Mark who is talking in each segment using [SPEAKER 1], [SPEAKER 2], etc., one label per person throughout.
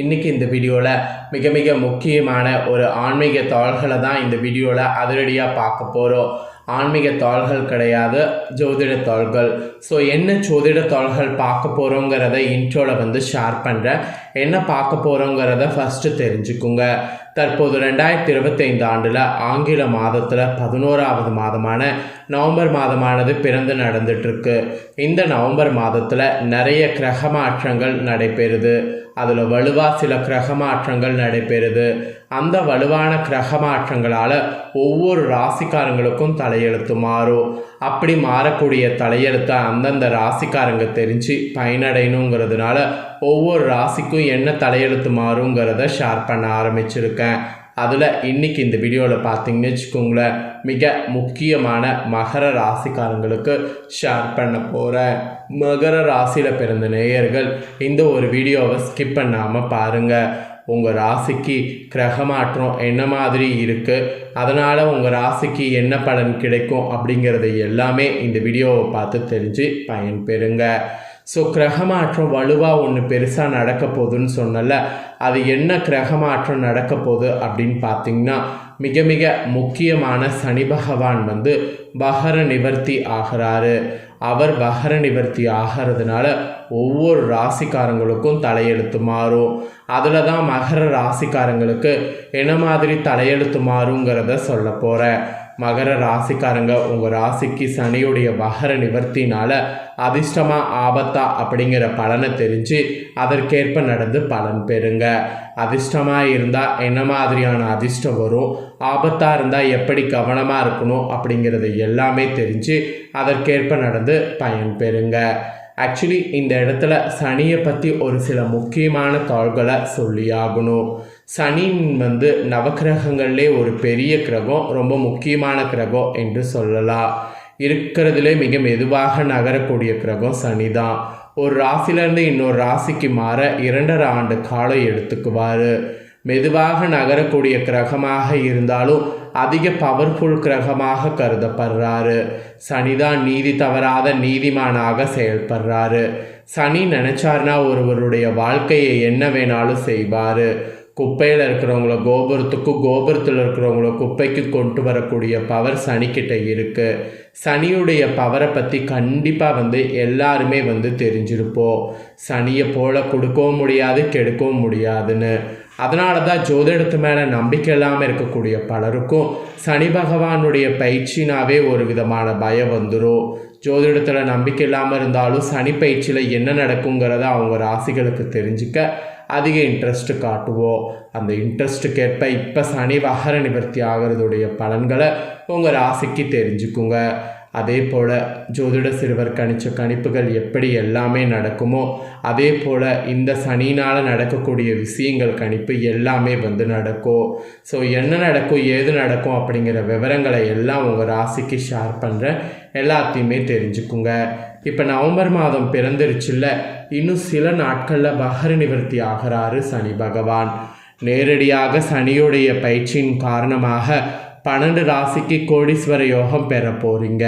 [SPEAKER 1] இன்றைக்கி இந்த வீடியோவில் மிக மிக முக்கியமான ஒரு ஆன்மீக தாள்களை தான் இந்த வீடியோவில் அதிரடியாக பார்க்க போகிறோம். ஆன்மீக தாள்கள் கிடையாது, ஜோதிட தாள்கள். ஸோ என்ன ஜோதிட தாள்கள் பார்க்க போகிறோங்கிறத இன்ட்ரோவில் ஷேர் பண்ணுறேன். என்ன பார்க்க போகிறோங்கிறத ஃபஸ்ட்டு தெரிஞ்சுக்குங்க. தற்போது 2025 ஆண்டில் ஆங்கில மாதத்தில் 11வது மாதமான நவம்பர் மாதமானது பிறந்து நடந்துட்டுருக்கு. இந்த நவம்பர் மாதத்தில் நிறைய கிரக மாற்றங்கள் நடைபெறுது. அதில் வலுவாக சில கிரக மாற்றங்கள் நடைபெறுது. அந்த வலுவான கிரக மாற்றங்களால் ஒவ்வொரு ராசிக்காரங்களுக்கும் தலையெழுத்து மாறும். அப்படி மாறக்கூடிய தலையெழுத்தை அந்தந்த ராசிக்காரங்க தெரிஞ்சு பயனடையணுங்கிறதுனால ஒவ்வொரு ராசிக்கும் என்ன தலையெழுத்து மாறுங்கிறத ஷேர் பண்ண ஆரம்பிச்சிருக்கேன். அதில் இன்றைக்கி இந்த வீடியோவில் பார்த்தீங்கன்னு வச்சுக்கோங்களேன், மிக முக்கியமான மகர ராசிக்காரங்களுக்கு ஷேர் பண்ண போகிறேன். மகர ராசியில் பிறந்த நேயர்கள் இந்த ஒரு வீடியோவை ஸ்கிப் பண்ணாமல் பாருங்கள். உங்கள் ராசிக்கு கிரக மாற்றம் என்ன மாதிரி இருக்குது, அதனால் உங்கள் ராசிக்கு என்ன பலன் கிடைக்கும் அப்படிங்கிறத எல்லாமே இந்த வீடியோவை பார்த்து தெரிஞ்சு பயன்பெறுங்க. ஸோ கிரக மாற்றம் வலுவாக ஒன்று பெருசாக நடக்க போகுதுன்னு சொன்னல, அது என்ன கிரக மாற்றம் நடக்க போகுது அப்படின்னு பார்த்தீங்கன்னா, மிக மிக முக்கியமான சனி பகவான் பகர நிவர்த்தி ஆகிறாரு. அவர் பகர நிவர்த்தி ஆகிறதுனால ஒவ்வொரு ராசிக்காரங்களுக்கும் தலையெழுத்து மாறும். அதில் தான் மகர ராசிக்காரங்களுக்கு என்ன மாதிரி தலையெழுத்து மாறுங்கிறத சொல்ல போகிறேன். மகர ராசிக்காரங்க, உங்கள் ராசிக்கு சனியுடைய பகர நிவர்த்தினால் அதிர்ஷ்டமா ஆபத்தா அப்படிங்கிற பலனை தெரிஞ்சு அதற்கேற்ப நடந்து பலன் பெறுங்க. அதிர்ஷ்டமாக இருந்தால் என்ன மாதிரியான அதிர்ஷ்டம் வரும், ஆபத்தாக இருந்தால் எப்படி கவனமாக இருக்கணும் அப்படிங்கிறது எல்லாமே தெரிஞ்சு அதற்கேற்ப நடந்து பயன் பெறுங்க. ஆக்சுவலி இந்த இடத்துல சனியை பற்றி ஒரு சில முக்கியமான தாள்களை சொல்லி ஆகணும். சனி நவக்கிரகங்கள்லே ஒரு பெரிய கிரகம், ரொம்ப முக்கியமான கிரகம் என்று சொல்லலாம். இருக்கிறதுலே மிக மெதுவாக நகரக்கூடிய கிரகம் சனி தான். ஒரு ராசிலேருந்து இன்னொரு ராசிக்கு மாற 2.5 ஆண்டு காலம் எடுத்துக்குவார். மெதுவாக நகரக்கூடிய கிரகமாக இருந்தாலும் அதிக பவர்ஃபுல் கிரகமாக கருதப்படுறாரு. சனிதான் நீதி தவறாத நீதிமானாக செயல்படுறாரு. சனி நினச்சார்னா ஒருவருடைய வாழ்க்கையை என்ன வேணாலும் செய்வார். குப்பையில் இருக்கிறவங்கள கோபுரத்துக்கும், கோபுரத்தில் இருக்கிறவங்கள குப்பைக்கு கொண்டு வரக்கூடிய பவர் சனிக்கிட்ட இருக்குது. சனியுடைய பவரை பற்றி கண்டிப்பாக எல்லாருமே தெரிஞ்சிருப்போம். சனியை போல கொடுக்கவும் முடியாது, கெடுக்கவும் முடியாதுன்னு. அதனால தான் ஜோதிடத்து மேலே நம்பிக்கை இல்லாமல் இருக்கக்கூடிய பலருக்கும் சனி பகவானுடைய பயிற்சினாவே ஒரு விதமான பயம் வந்துடும். ஜோதிடத்தில் நம்பிக்கை இல்லாமல் இருந்தாலும் சனி பயிற்சியில் என்ன நடக்குங்கிறத அவங்க ராசிகளுக்கு தெரிஞ்சுக்க அதிக இன்ட்ரெஸ்ட்டு காட்டுவோம். அந்த இன்ட்ரெஸ்ட்டுக்கேற்ப இப்போ சனி வகர நிவர்த்தி ஆகிறதுடைய பலன்களை உங்கள் ராசிக்கு தெரிஞ்சுக்குங்க. அதே போல் ஜோதிட சிறுவர் கணிச்ச கணிப்புகள் எப்படி எல்லாமே நடக்குமோ அதே போல் இந்த சனினால் நடக்கக்கூடிய விஷயங்கள் கணிப்பு எல்லாமே நடக்கும். ஸோ என்ன நடக்கும், ஏது நடக்கும் அப்படிங்கிற விவரங்களை எல்லாம் உங்கள் ராசிக்கு ஷேர் பண்ணுறேன். எல்லாத்தையுமே தெரிஞ்சுக்குங்க. இப்போ நவம்பர் மாதம் பிறந்துருச்சுல்ல, இன்னும் சில நாட்களில் வகர நிவர்த்தி ஆகிறாரு சனி பகவான். நேரடியாக சனியுடைய பயிற்சியின் காரணமாக 12 ராசிக்கு கோடீஸ்வர யோகம் பெற போகிறீங்க.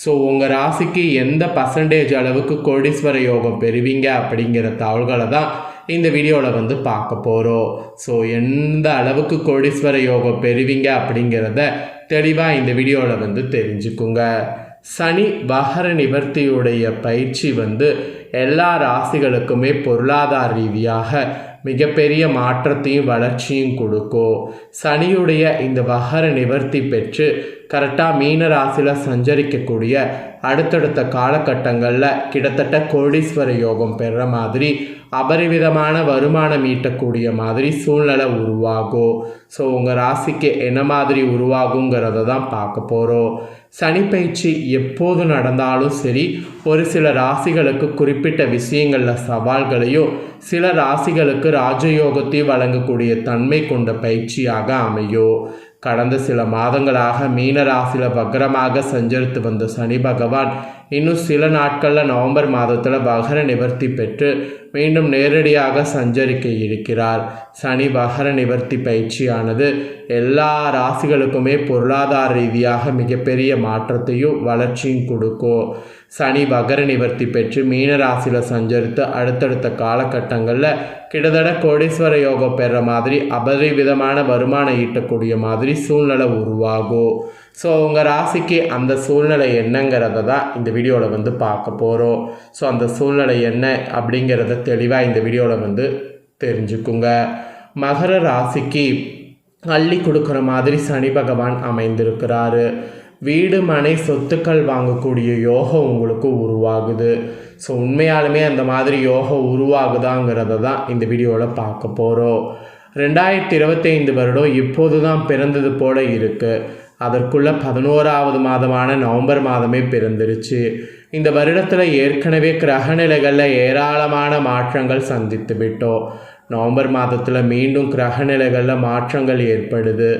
[SPEAKER 1] ஸோ உங்கள் ராசிக்கு எந்த பர்சன்டேஜ் அளவுக்கு கோடீஸ்வர யோகம் பெறுவீங்க அப்படிங்கிற தகவல்களை தான் இந்த வீடியோவில் பார்க்க போகிறோம். ஸோ எந்த அளவுக்கு கோடீஸ்வர யோகம் பெறுவீங்க அப்படிங்கிறத தெளிவாக இந்த வீடியோவில் தெரிஞ்சுக்குங்க. சனி வகர நிவர்த்தியுடைய பயிற்சி எல்லா ராசிகளுக்குமே பொருளாதார ரீதியாக மிகப்பெரிய மாற்றத்தையும் வளர்ச்சியும் கொடுக்கும். சனியுடைய இந்த வகர நிவர்த்தி பெற்று கரெக்டாக மீன ராசியில் சஞ்சரிக்கக்கூடிய அடுத்தடுத்த காலகட்டங்களில் கிட்டத்தட்ட கோடீஸ்வர யோகம் பெறுற மாதிரி அபரிவிதமான வருமானம் ஈட்டக்கூடிய மாதிரி சூழ்நிலை உருவாகும். ஸோ உங்கள் ராசிக்கு என்ன மாதிரி உருவாகுங்கிறத தான் பார்க்க போகிறோம். சனி பயிற்சி எப்போது நடந்தாலும் சரி, ஒரு சில ராசிகளுக்கு குறிப்பிட்ட விஷயங்களில் சவால்களையும், சில ராசிகளுக்கு ராஜயோகத்தையும் வழங்கக்கூடிய தன்மை கொண்ட பயிற்சியாக அமையும். கடந்த சில மாதங்களாக மீன ராசியில் வக்ரமாக சஞ்சரித்து வந்த சனி பகவான் இன்னும் சில நாட்களில் நவம்பர் மாதத்தில் வகர நிவர்த்தி பெற்று மீண்டும் நேரடியாக சஞ்சரிக்க இருக்கிறார். சனி வகர நிவர்த்தி பயிற்சியானது எல்லா ராசிகளுக்குமே பொருளாதார ரீதியாக மிகப்பெரிய மாற்றத்தையும் வளர்ச்சியும் கொடுக்கும். சனி வகர நிவர்த்தி பெற்று மீன ராசியில் சஞ்சரித்து அடுத்தடுத்த காலகட்டங்களில் கிட்டத்தட்ட கோடீஸ்வர யோகம் பெற மாதிரி அபரிவிதமான வருமானம் ஈட்டக்கூடிய மாதிரி சூழ்நிலை உருவாகும். ஸோ உங்கள் ராசிக்கு அந்த சூழ்நிலை என்னங்கிறத தான் இந்த வீடியோவில் பார்க்க போகிறோம். ஸோ அந்த சூழ்நிலை என்ன அப்படிங்கிறத தெளிவாக இந்த வீடியோவில் தெரிஞ்சுக்குங்க. மகர ராசிக்கு அள்ளி கொடுக்குற மாதிரி சனி பகவான் அமைந்திருக்கிறாரு. வீடு மனை சொத்துக்கள் வாங்கக்கூடிய யோகம் உங்களுக்கு உருவாகுது. ஸோ உண்மையாலுமே அந்த மாதிரி யோகம் உருவாகுதாங்கிறத தான் இந்த வீடியோவில் பார்க்க போகிறோம். 2025 வருடம் இப்போது தான் பிறந்தது போல இருக்குது. அதற்குள்ள 11வது மாதமான நவம்பர் மாதமே பிறந்துருச்சு. இந்த வருடத்தில் ஏற்கனவே கிரகநிலைகளில் ஏராளமான மாற்றங்கள் சந்தித்து விட்டோம். நவம்பர் மாதத்தில் மீண்டும் கிரகநிலைகளில் மாற்றங்கள் ஏற்படுது.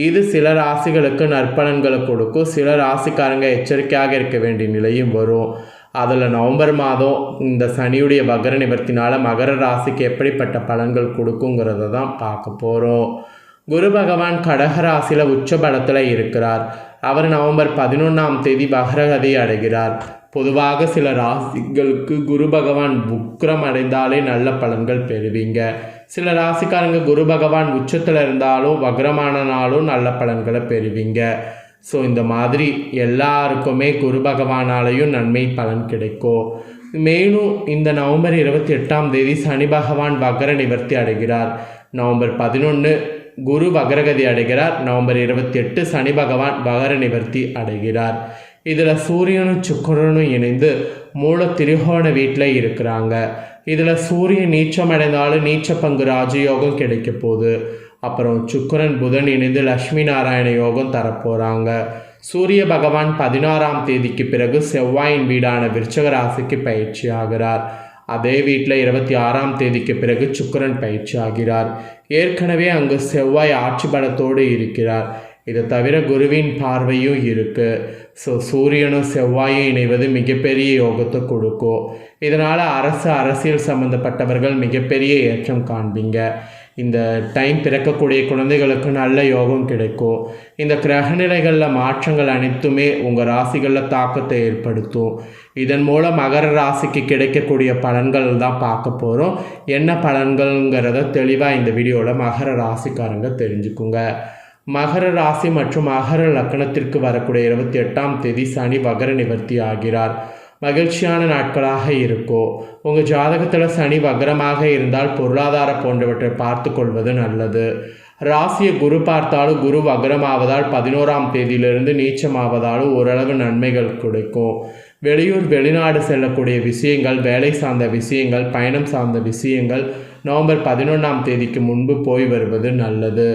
[SPEAKER 1] இது சில ராசிகளுக்கு நற்பலன்களை கொடுக்கும். சில ராசிக்காரங்க எச்சரிக்கையாக இருக்க வேண்டிய நிலையும் வரும். அதில் நவம்பர் மாதம் இந்த சனியுடைய வகர நிவர்த்தினால் மகர ராசிக்கு எப்படிப்பட்ட பலன்கள் கொடுக்குங்கிறத தான் பார்க்க போகிறோம். குரு பகவான் கடக ராசியில் உச்ச பலத்தில் இருக்கிறார். அவர் நவம்பர் 11ஆம் தேதி வகரகதி அடைகிறார். பொதுவாக சில ராசிகளுக்கு குரு பகவான் உக்கிரம் அடைந்தாலே நல்ல பலன்கள் பெறுவீங்க. சில ராசிக்காரங்க குரு பகவான் உச்சத்தில் இருந்தாலும் வக்ரமானாலும் நல்ல பலன்களை பெறுவீங்க. ஸோ இந்த மாதிரி எல்லாருக்குமே குரு பகவானாலையும் நன்மை பலன் கிடைக்கும். மேலும் இந்த நவம்பர் 28ஆம் தேதி சனி பகவான் வக்ர நிவர்த்தி அடைகிறார். நவம்பர் 11 குரு வக்ரகதி அடைகிறார். நவம்பர் 28 சனி பகவான் வக்ர நிவர்த்தி அடைகிறார். இதில் சூரியனும் சுக்கிரனும் இணைந்து மூல திரிகோண வீட்டில் இருக்கிறாங்க. இதில் சூரியன் நீச்சம் அடைந்தாலும் நீச்ச பங்கு ராஜயோகம் கிடைக்க போகுது. அப்புறம் சுக்கிரன் புதன் இணைந்து லக்ஷ்மி நாராயண யோகம் தரப்போகிறாங்க. சூரிய பகவான் 16ஆம் தேதிக்கு பிறகு செவ்வாயின் வீடான விருச்சக ராசிக்கு பயிற்சி ஆகிறார். அதே வீட்டில் 26ஆம் தேதிக்கு பிறகு சுக்கிரன் பயிற்சி ஆகிறார். ஏற்கனவே அங்கு செவ்வாய் ஆட்சி பலத்தோடு இருக்கிறார். இதை தவிர குருவின் பார்வையும் இருக்குது. ஸோ சூரியனும் செவ்வாயும் இணைவது மிகப்பெரிய யோகத்தை கொடுக்கும். இதனால் அரசியல் சம்மந்தப்பட்டவர்கள் மிகப்பெரிய ஏற்றம் காண்பீங்க. இந்த டைம் பிறக்கக்கூடிய குழந்தைகளுக்கு நல்ல யோகம் கிடைக்கும். இந்த கிரகநிலைகளில் மாற்றங்கள் அனைத்துமே உங்கள் ராசிகளில் தாக்கத்தை ஏற்படுத்தும். இதன் மூலம் மகர ராசிக்கு கிடைக்கக்கூடிய பலன்கள் தான் பார்க்க போகிறோம். என்ன பலன்கள்ங்கிறத தெளிவாக இந்த வீடியோவில் மகர ராசிக்காரங்க தெரிஞ்சுக்குங்க. மகர ராசி மற்றும் மகர லக்னத்திற்கு வரக்கூடிய 28ஆம் தேதி சனி வகர நிவர்த்தி ஆகிறார். மகிழ்ச்சியான நாட்களாக இருக்கும். உங்கள் ஜாதகத்தில் சனி வக்ரமாக இருந்தால் பொருளாதார போன்றவற்றை பார்த்து கொள்வது நல்லது. ராசியை குரு பார்த்தாலும் குரு வக்ரமாவதால் 11ஆம் தேதியிலிருந்து நீச்சமாவதாலும் ஓரளவு நன்மைகள் கிடைக்கும். வெளியூர் வெளிநாடு செல்லக்கூடிய விஷயங்கள், வேலை சார்ந்த விஷயங்கள், பயணம் சார்ந்த விஷயங்கள் நவம்பர் 11ஆம் தேதிக்கு முன்பு போய் வருவது நல்லது.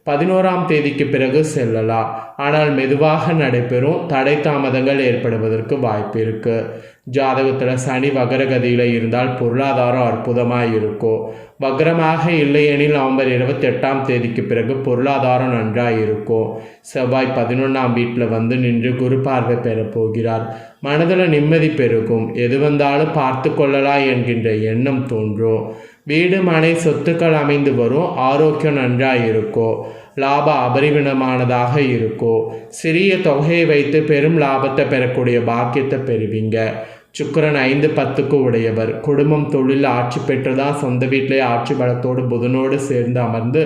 [SPEAKER 1] 11ஆம் தேதிக்கு பிறகு செல்லலாம். ஆனால் மெதுவாக நடைபெறும். தடை தாமதங்கள் ஏற்படுவதற்கு வாய்ப்பு இருக்குது. ஜாதகத்தில் சனி வக்ரகதியில் இருந்தால் பொருளாதாரம் அற்புதமாக இருக்கும். வக்ரமாக இல்லையெனில் நவம்பர் 28ஆம் தேதிக்கு பிறகு பொருளாதாரம் நன்றாக இருக்கும். செவ்வாய் 11ஆம் வீட்டில் வந்து நின்று குரு பார்வை பெறப்போகிறார். மனதில் நிம்மதி பெருகும். எது வந்தாலும் பார்த்து கொள்ளலாம் என்கின்ற எண்ணம் தோன்றும். வீடு மனை சொத்துக்கள் அமைந்து வரும். ஆரோக்கியம் நன்றாக இருக்கும். லாபம் அபரிமிதமானதாக இருக்கும். சிறிய தொகையை வைத்து பெரும் லாபத்தை பெறக்கூடிய பாக்கியத்தை பெறுவீங்க. சுக்கிரன் 5-10க்கு உடையவர். குடும்பம் தொழில் ஆட்சி பெற்றுதான் சொந்த வீட்டிலே ஆட்சி பலத்தோடு புதனோடு சேர்ந்து அமர்ந்து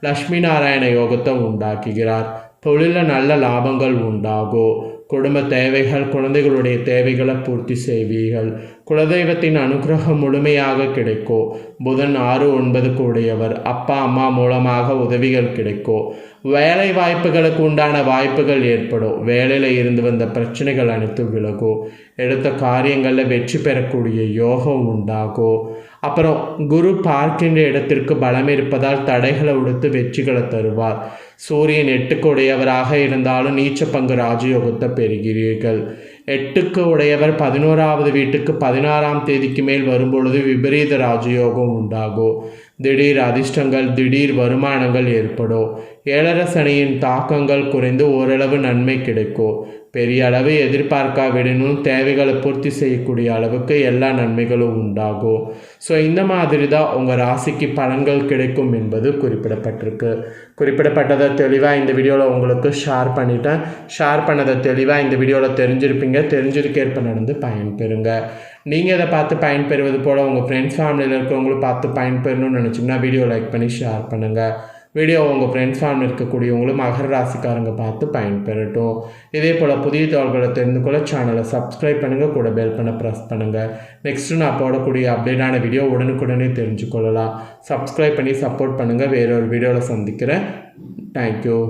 [SPEAKER 1] லக்ஷ்மி நாராயண யோகத்தை உண்டாக்குகிறார். தொழிலில் நல்ல லாபங்கள் உண்டாகும். குடும்ப தேவைகள், குழந்தைகளுடைய தேவைகளை பூர்த்தி செய்வீர்கள். குலதெய்வத்தின் அனுகிரகம் முழுமையாக கிடைக்கும். புதன் 6-9க்கு உடையவர். அப்பா அம்மா மூலமாக உதவிகள் கிடைக்கும். வேலை வாய்ப்புகளுக்கு உண்டான வாய்ப்புகள் ஏற்படும். வேலையில் இருந்து வந்த பிரச்சனைகள் அனைத்தும் விலகும். எடுத்த காரியங்களில் வெற்றி பெறக்கூடிய யோகம் உண்டாகும். அப்புறம் குரு பார்க்கின்ற இடத்திற்கு பலம் இருப்பதால் தடைகளை உடுத்து வெற்றிகளை தருவார். சூரியன் 8க்கு உடையவராக இருந்தாலும் நீச்ச பங்கு ராஜயோகத்தை பெறுகிறீர்கள். 8க்கு உடையவர் 11வது வீட்டுக்கு 16ஆம் தேதிக்கு மேல் வரும்பொழுது விபரீத ராஜயோகம் உண்டாகும். திடீர் அதிர்ஷ்டங்கள், திடீர் வருமானங்கள் ஏற்படும். ஏழரை சனியின் தாக்கங்கள் குறைந்து ஓரளவு நன்மை கிடைக்கும். பெரிய அளவு எதிர்பார்க்காவிடனும் தேவைகளை பூர்த்தி செய்யக்கூடிய அளவுக்கு எல்லா நன்மைகளும் உண்டாகும். ஸோ இந்த மாதிரி தான் உங்கள் ராசிக்கு பலன்கள் கிடைக்கும் என்பது குறிப்பிடப்பட்டிருக்கு. குறிப்பிடப்பட்டதை தெளிவாக இந்த வீடியோவில் உங்களுக்கு ஷேர் பண்ணிட்டேன். ஷேர் பண்ணதை தெளிவாக இந்த வீடியோவில் தெரிஞ்சிருப்பீங்க. தெரிஞ்சதுக்கேற்ப நடந்து பயன்பெறுங்க. நீங்கள் இதை பார்த்து பயன்பெறுவது போல் உங்கள் ஃப்ரெண்ட்ஸ் ஃபேமிலியில் இருக்கிறவங்களும் பார்த்து பயன்பெறணும்னு நினச்சிங்கன்னா வீடியோ லைக் பண்ணி ஷேர் பண்ணுங்கள். வீடியோ உங்கள் ஃப்ரெண்ட்ஸ் ஃபேமிலி இருக்கக்கூடியவங்களும் மகர ராசிக்காரங்க பார்த்து பயன்பெறட்டும். இதே போல் புதிய தகவல்களை தெரிந்து கொள்ள சேனலை சப்ஸ்கிரைப் பண்ணுங்கள், கூட பெல் பண்ண ப்ரெஸ் பண்ணுங்கள். நெக்ஸ்ட்டு நான் போடக்கூடிய அப்டேட்டான வீடியோ உடனுக்குடனே தெரிஞ்சுக்கொள்ளலாம். சப்ஸ்கிரைப் பண்ணி சப்போர்ட் பண்ணுங்கள். வேறொரு வீடியோவில் சந்திக்கிறேன். தேங்க்யூ.